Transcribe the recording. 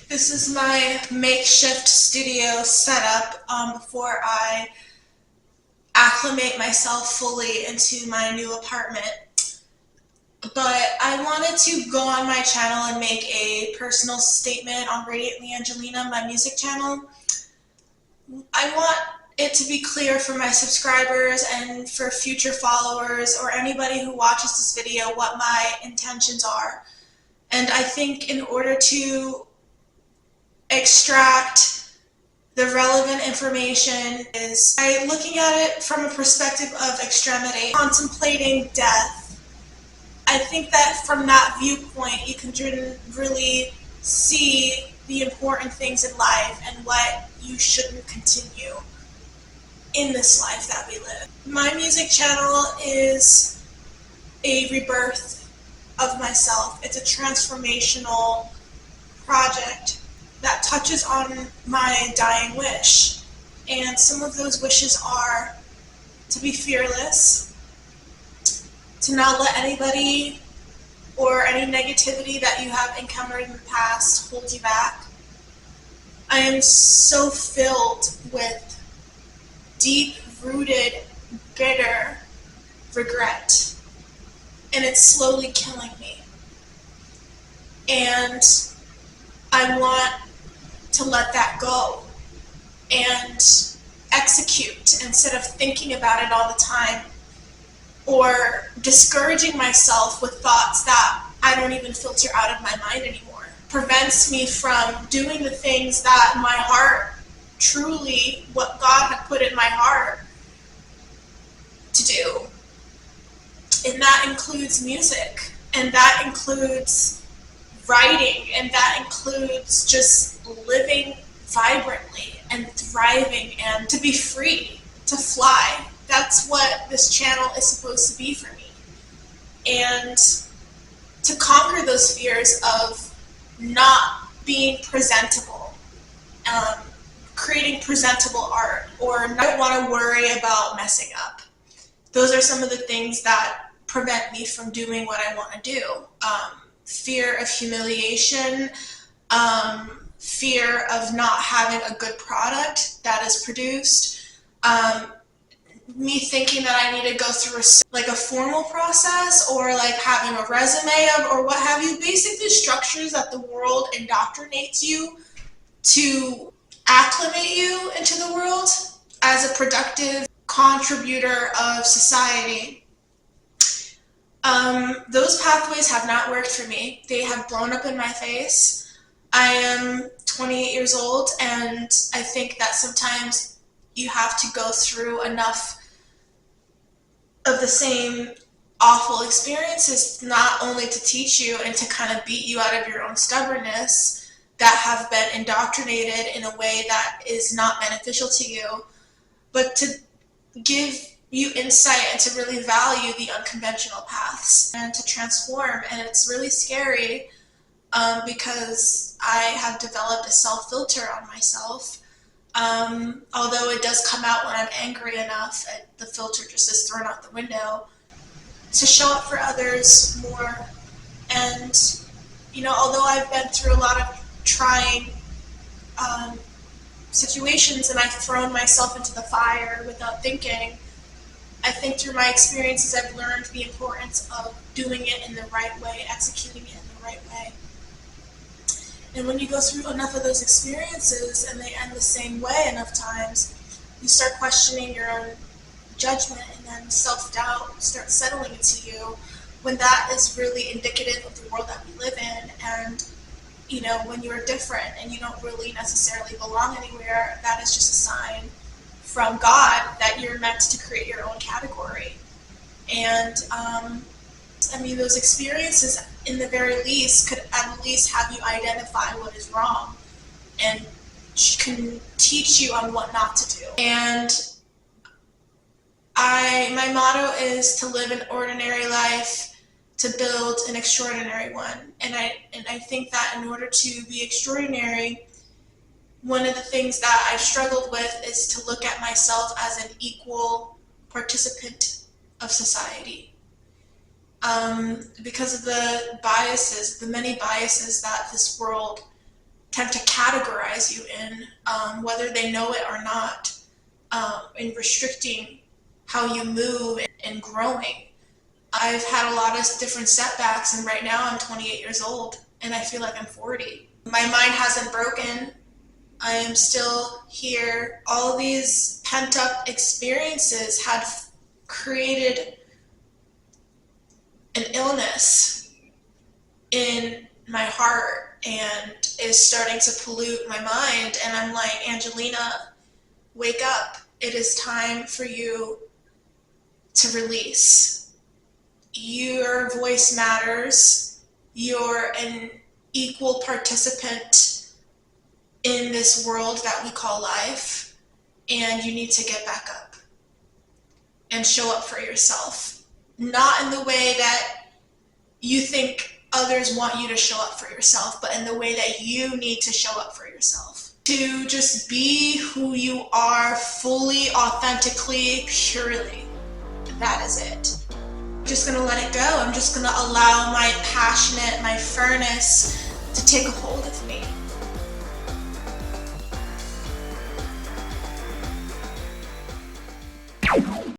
This is my makeshift studio setup before I acclimate myself fully into my new apartment. But I wanted to go on my channel and make a personal statement on Radiantly Angelina, my music channel. I want it to be clear for my subscribers and for future followers or anybody who watches this video what my intentions are. And I think in order to extract the relevant information is by looking at it from a perspective of extremity, contemplating death. I think that from that viewpoint you can really see the important things in life and what you shouldn't continue in this life that we live. My music channel is a rebirth of myself. It's a transformational project that touches on my dying wish. And some of those wishes are to be fearless, to not let anybody or any negativity that you have encountered in the past hold you back. I am so filled with deep-rooted, bitter regret, and it's slowly killing me. And I want to let that go and execute instead of thinking about it all the time or discouraging myself with thoughts that I don't even filter out of my mind anymore. Prevents me from doing the things that my heart, truly what God had put in my heart to do. And that includes music, and that includes writing, and that includes just living vibrantly and thriving and to be free, to fly. That's what this channel is supposed to be for me. And to conquer those fears of not being presentable, creating presentable art, or not want to worry about messing up. Those are some of the things that prevent me from doing what I want to do. Fear of humiliation, fear of not having a good product that is produced, me thinking that I need to go through a formal process or like having a resume or what have you. Basically structures that the world indoctrinates you to acclimate you into the world as a productive contributor of society. Those pathways have not worked for me. They have blown up in my face. I am 28 years old, and I think that sometimes you have to go through enough of the same awful experiences, not only to teach you and to kind of beat you out of your own stubbornness that have been indoctrinated in a way that is not beneficial to you, but to give you insight and to really value the unconventional paths and to transform. And it's really scary because I have developed a self-filter on myself. Although it does come out when I'm angry enough, the filter just is thrown out the window. To show up for others more. And, you know, although I've been through a lot of trying situations and I've thrown myself into the fire without thinking, I think through my experiences I've learned the importance of doing it in the right way, executing it in the right way. And when you go through enough of those experiences and they end the same way enough times, you start questioning your own judgment, and then self-doubt starts settling into you, when that is really indicative of the world that we live in. And you know, when you're different and you don't really necessarily belong anywhere, that is just a sign from God that you're meant to create your own category. And I mean, those experiences, in the very least, could at least have you identify what is wrong and can teach you on what not to do. And my motto is to live an ordinary life, to build an extraordinary one. And I think that in order to be extraordinary, one of the things that I've struggled with is to look at myself as an equal participant of society. Because of the biases, the many biases that this world tend to categorize you in, whether they know it or not, in restricting how you move and growing. I've had a lot of different setbacks, and right now I'm 28 years old and I feel like I'm 40. My mind hasn't broken. I am still here. All these pent up experiences had created an illness in my heart and is starting to pollute my mind. And I'm like, Angelina, wake up. It is time for you to release. Your voice matters. You're an equal participant in this world that we call life, and you need to get back up and show up for yourself. Not in the way that you think others want you to show up for yourself, but in the way that you need to show up for yourself. To just be who you are, fully, authentically, purely. That is it. I'm just gonna let it go. I'm just gonna allow my passionate, my furnace to take a hold of me.